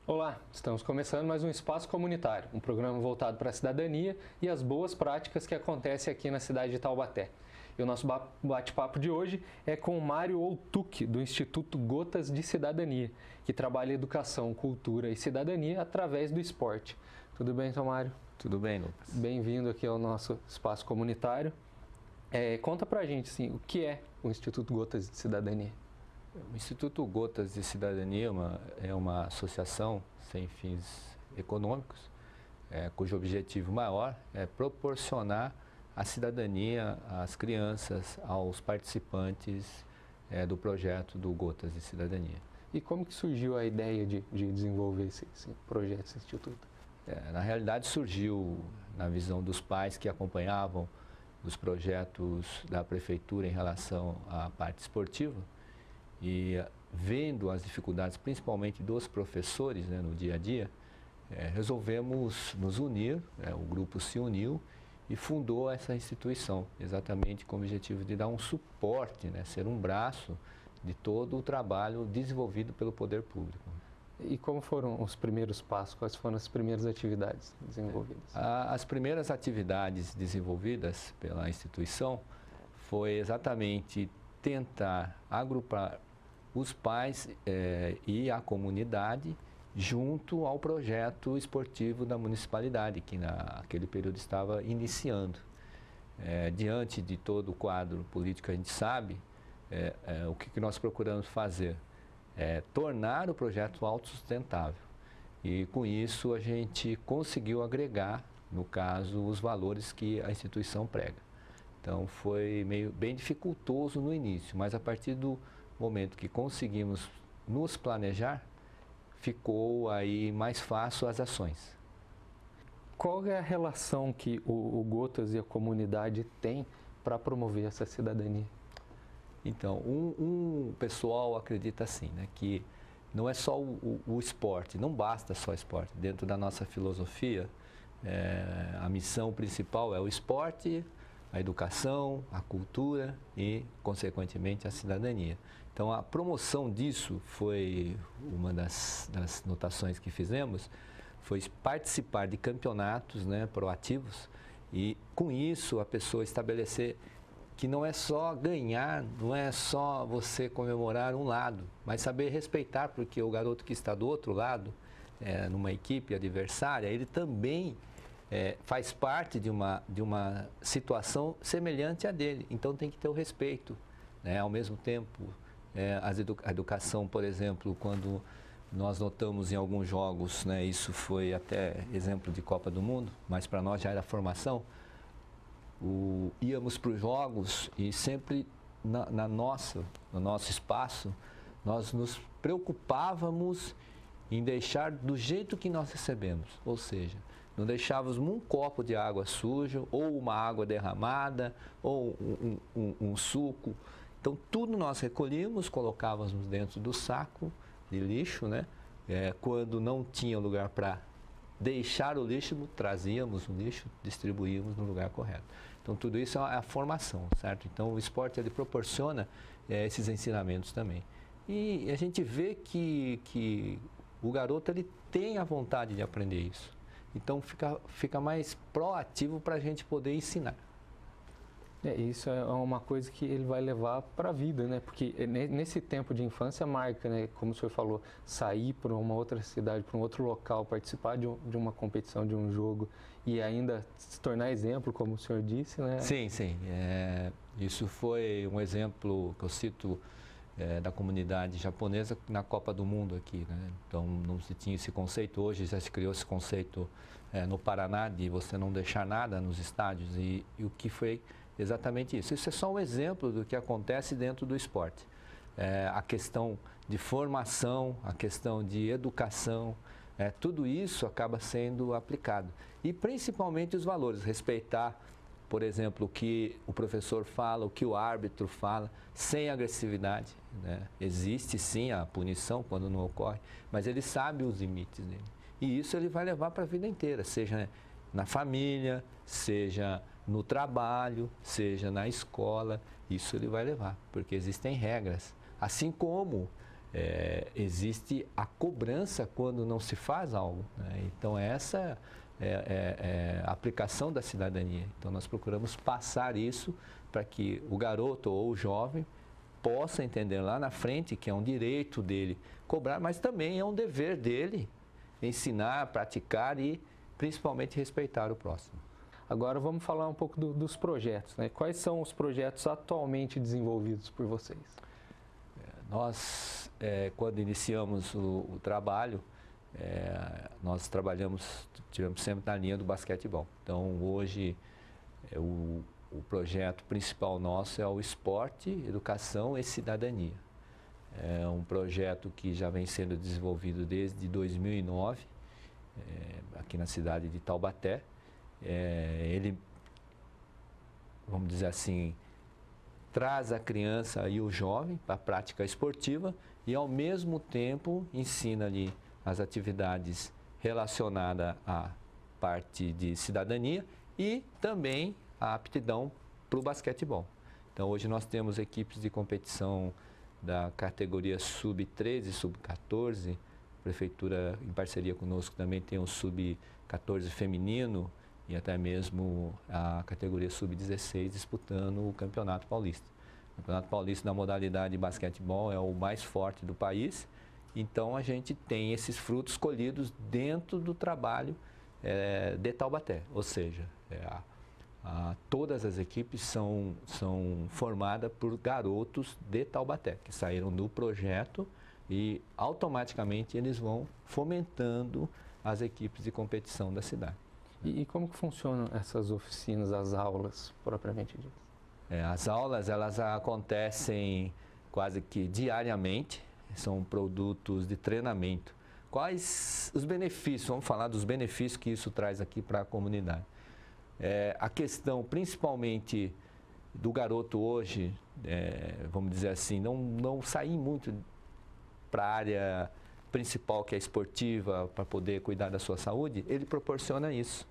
Olá, estamos começando mais um Espaço Comunitário, um programa voltado para a cidadania e as boas práticas que acontecem aqui na cidade de Taubaté. E o nosso bate-papo de hoje é com o Mário Outuk, do Instituto Gotas de Cidadania, que trabalha educação, cultura e cidadania através do esporte. Tudo bem, então, Mário? Tudo bem, Lucas. Bem-vindo aqui ao nosso Espaço Comunitário. Conta pra gente, assim, o que é o Instituto Gotas de Cidadania? O Instituto Gotas de Cidadania é uma associação sem fins econômicos, cujo objetivo maior é proporcionar a cidadania às crianças, aos participantes do projeto do Gotas de Cidadania. E como que surgiu a ideia de desenvolver esse projeto, esse instituto? Na realidade, surgiu na visão dos pais que acompanhavam os projetos da prefeitura em relação à parte esportiva, e vendo as dificuldades, principalmente dos professores, no dia a dia, resolvemos nos unir, o grupo se uniu e fundou essa instituição, exatamente com o objetivo de dar um suporte, ser um braço de todo o trabalho desenvolvido pelo poder público. E como foram os primeiros passos? Quais foram as primeiras atividades desenvolvidas? As primeiras atividades desenvolvidas pela instituição foi exatamente tentar agrupar os pais e a comunidade junto ao projeto esportivo da municipalidade, que naquele período estava iniciando. Diante de todo o quadro político, a gente sabe o que nós procuramos fazer. Tornar o projeto autossustentável. E com isso a gente conseguiu agregar, no caso, os valores que a instituição prega. Então foi bem dificultoso no início, mas a partir do momento que conseguimos nos planejar, ficou aí mais fácil as ações. Qual é a relação que o Gotas e a comunidade têm para promover essa cidadania? Então, um pessoal acredita assim, que não é só o esporte, não basta só esporte. Dentro da nossa filosofia, a missão principal é o esporte, a educação, a cultura e, consequentemente, a cidadania. Então, a promoção disso foi uma das notações que fizemos, foi participar de campeonatos proativos e, com isso, a pessoa estabelecer que não é só ganhar, não é só você comemorar um lado, mas saber respeitar, porque o garoto que está do outro lado, numa equipe adversária, ele também faz parte de uma situação semelhante à dele, então tem que ter o respeito. Ao mesmo tempo, a educação, por exemplo, quando nós notamos em alguns jogos, isso foi até exemplo de Copa do Mundo, mas para nós já era formação, íamos para os jogos e sempre no nosso espaço, nós nos preocupávamos em deixar do jeito que nós recebemos, ou seja, não deixávamos um copo de água suja, ou uma água derramada, ou um suco. Então, tudo nós recolhíamos, colocávamos dentro do saco de lixo, quando não tinha lugar para deixar o lixo, trazíamos o lixo, distribuíamos no lugar correto. Então, tudo isso é a formação, certo? Então, o esporte ele proporciona esses ensinamentos também. E a gente vê que o garoto ele tem a vontade de aprender isso. Então, fica mais proativo para a gente poder ensinar. Isso é uma coisa que ele vai levar para a vida, Porque nesse tempo de infância marca, Como o senhor falou, sair para uma outra cidade, para um outro local, participar de uma competição, de um jogo e ainda se tornar exemplo, como o senhor disse, Sim. Isso foi um exemplo que eu cito da comunidade japonesa na Copa do Mundo aqui, Então, não se tinha esse conceito. Hoje já se criou esse conceito no Paraná de você não deixar nada nos estádios e o que foi exatamente isso. Isso é só um exemplo do que acontece dentro do esporte. A questão de formação, a questão de educação, tudo isso acaba sendo aplicado. E principalmente os valores, respeitar, por exemplo, o que o professor fala, o que o árbitro fala, sem agressividade. Existe sim a punição quando não ocorre, mas ele sabe os limites dele. E isso ele vai levar para a vida inteira, seja na família, seja no trabalho, seja na escola, isso ele vai levar, porque existem regras. Assim como existe a cobrança quando não se faz algo, né? Então essa é a aplicação da cidadania. Então nós procuramos passar isso para que o garoto ou o jovem possa entender lá na frente que é um direito dele cobrar, mas também é um dever dele ensinar, praticar e principalmente respeitar o próximo. Agora vamos falar um pouco dos projetos, né? Quais são os projetos atualmente desenvolvidos por vocês? Nós, quando iniciamos o trabalho, nós tivemos sempre na linha do basquetebol. Então hoje o projeto principal nosso é o esporte, educação e cidadania. É um projeto que já vem sendo desenvolvido desde 2009, aqui na cidade de Taubaté. Ele, vamos dizer assim, traz a criança e o jovem para a prática esportiva e, ao mesmo tempo, ensina ali as atividades relacionadas à parte de cidadania e também a aptidão para o basquetebol. Então, hoje nós temos equipes de competição da categoria sub-13, sub-14, a prefeitura, em parceria conosco, também tem o sub-14 feminino e até mesmo a categoria sub-16 disputando o Campeonato Paulista. O Campeonato Paulista da modalidade de basquetebol é o mais forte do país, então a gente tem esses frutos colhidos dentro do trabalho de Taubaté, ou seja, todas as equipes são formadas por garotos de Taubaté, que saíram do projeto e automaticamente eles vão fomentando as equipes de competição da cidade. E como que funcionam essas oficinas, as aulas, propriamente dito? As aulas, elas acontecem quase que diariamente, são produtos de treinamento. Quais os benefícios? Vamos falar dos benefícios que isso traz aqui para a comunidade. A questão, principalmente, do garoto hoje, vamos dizer assim, não sair muito para a área principal, que é esportiva, para poder cuidar da sua saúde, ele proporciona isso.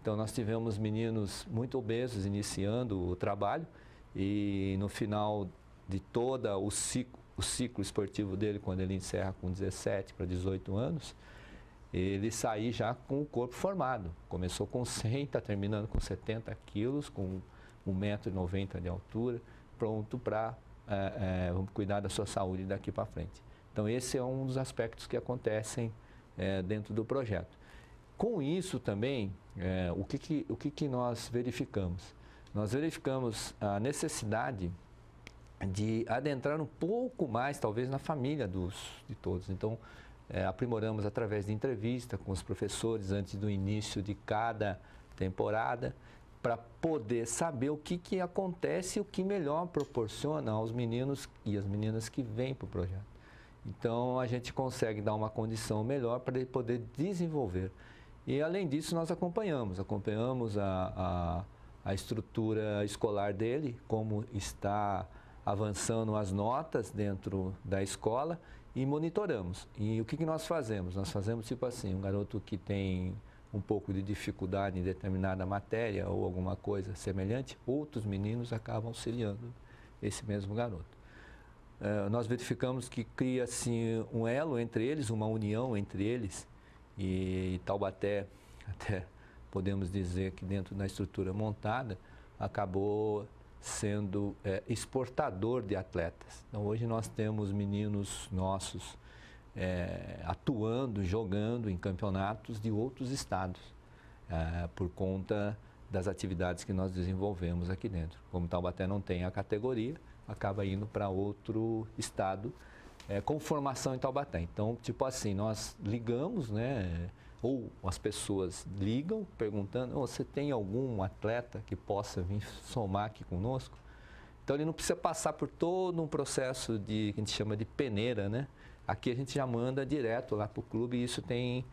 Então, nós tivemos meninos muito obesos iniciando o trabalho e no final de todo o ciclo esportivo dele, quando ele encerra com 17 para 18 anos, ele sai já com o corpo formado. Começou com 100, está terminando com 70 quilos, com 1,90 m de altura, pronto para cuidar da sua saúde daqui para frente. Então, esse é um dos aspectos que acontecem dentro do projeto. Com isso também, o que nós verificamos? Nós verificamos a necessidade de adentrar um pouco mais, talvez, na família de todos. Então, aprimoramos através de entrevista com os professores antes do início de cada temporada, para poder saber o que acontece e o que melhor proporciona aos meninos e às meninas que vêm para o projeto. Então, a gente consegue dar uma condição melhor para ele poder desenvolver. E, além disso, nós acompanhamos a estrutura escolar dele, como está avançando as notas dentro da escola e monitoramos. E o que nós fazemos? Nós fazemos tipo assim, um garoto que tem um pouco de dificuldade em determinada matéria ou alguma coisa semelhante, outros meninos acabam auxiliando esse mesmo garoto. Nós verificamos que cria-se um elo entre eles, uma união entre eles, e Taubaté, até podemos dizer que dentro da estrutura montada, acabou sendo exportador de atletas. Então, hoje nós temos meninos nossos atuando, jogando em campeonatos de outros estados, por conta das atividades que nós desenvolvemos aqui dentro. Como Taubaté não tem a categoria, acaba indo para outro estado com formação em Taubaté. Então, tipo assim, nós ligamos, né? Ou as pessoas ligam perguntando, você tem algum atleta que possa vir somar aqui conosco? Então, ele não precisa passar por todo um processo que a gente chama de peneira, né? Aqui a gente já manda direto lá para o clube e isso tem,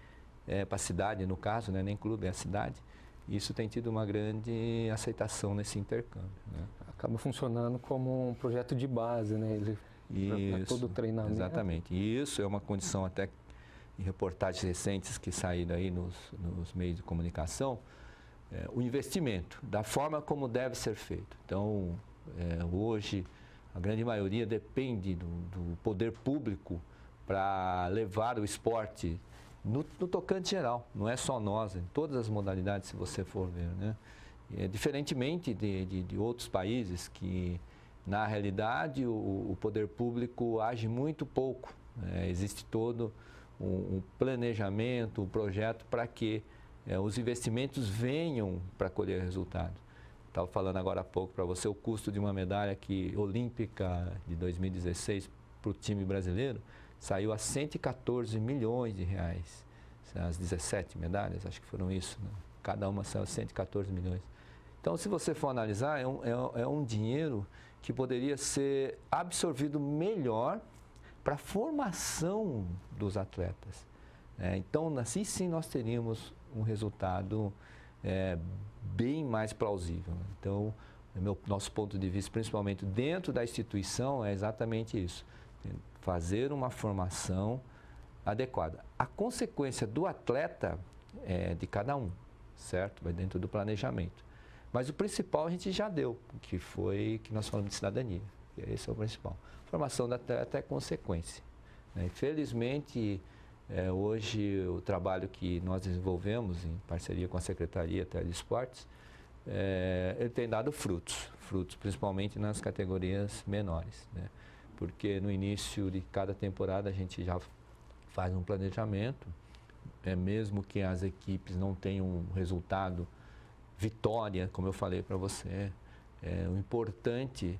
para a cidade no caso, né? Nem clube, é a cidade. Isso tem tido uma grande aceitação nesse intercâmbio, né? Acaba funcionando como um projeto de base, né? Para todo o treinamento. Exatamente. E isso é uma condição até em reportagens recentes que saíram aí nos meios de comunicação, o investimento, da forma como deve ser feito. Então, hoje, a grande maioria depende do poder público para levar o esporte no tocante geral, não é só nós, em todas as modalidades, se você for ver, né? Diferentemente de outros países que, na realidade, o poder público age muito pouco. Existe todo um planejamento, um projeto para que os investimentos venham para colher resultado. Estava falando agora há pouco para você o custo de uma medalha olímpica de 2016 para o time brasileiro saiu a 114 milhões de reais. As 17 medalhas, acho que foram isso, né? Cada uma saiu a 114 milhões. Então, se você for analisar, é um dinheiro que poderia ser absorvido melhor para a formação dos atletas. Então, assim sim nós teríamos um resultado bem mais plausível. Então, nosso ponto de vista, principalmente dentro da instituição, é exatamente isso. Fazer uma formação adequada. A consequência do atleta é de cada um, certo? Vai dentro do planejamento. Mas o principal a gente já deu, que foi que nós falamos de cidadania. Esse é o principal. A formação do atleta é consequência. Infelizmente, hoje o trabalho que nós desenvolvemos em parceria com a Secretaria até de Esportes, ele tem dado frutos principalmente nas categorias menores, né? Porque no início de cada temporada a gente já faz um planejamento, mesmo que as equipes não tenham um resultado, vitória, como eu falei para você, o importante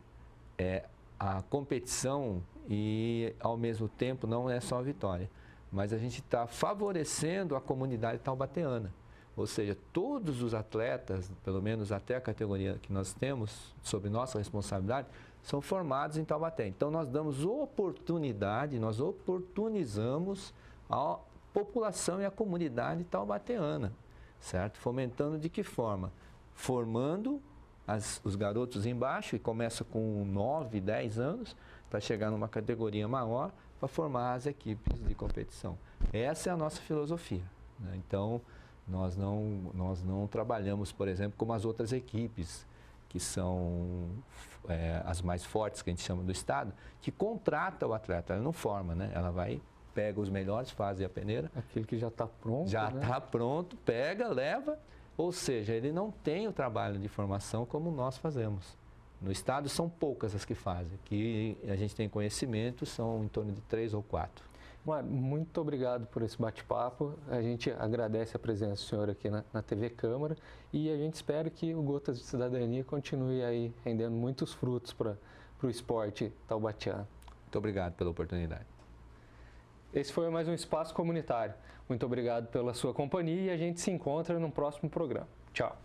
é a competição e, ao mesmo tempo, não é só a vitória, mas a gente está favorecendo a comunidade taubateana. Ou seja, todos os atletas, pelo menos até a categoria que nós temos, sob nossa responsabilidade, são formados em Taubaté. Então, nós damos oportunidade, nós oportunizamos a população e a comunidade taubateana, certo? Fomentando de que forma? Formando os garotos embaixo, e começa com 9, 10 anos, para chegar numa categoria maior, para formar as equipes de competição. Essa é a nossa filosofia, né? Então, nós não trabalhamos, por exemplo, como as outras equipes, que são as mais fortes, que a gente chama do estado, que contrata o atleta, ela não forma, né? Ela vai, pega os melhores, faz a peneira. Aquele que já está pronto, já está pronto, pega, leva, ou seja, ele não tem o trabalho de formação como nós fazemos. No estado são poucas as que fazem, que a gente tem conhecimento, são em torno de 3 ou 4. Muito obrigado por esse bate-papo. A gente agradece a presença do senhor aqui na TV Câmara e a gente espera que o Gotas de Cidadania continue aí rendendo muitos frutos para o esporte taubatiano. Muito obrigado pela oportunidade. Esse foi mais um Espaço Comunitário. Muito obrigado pela sua companhia e a gente se encontra no próximo programa. Tchau.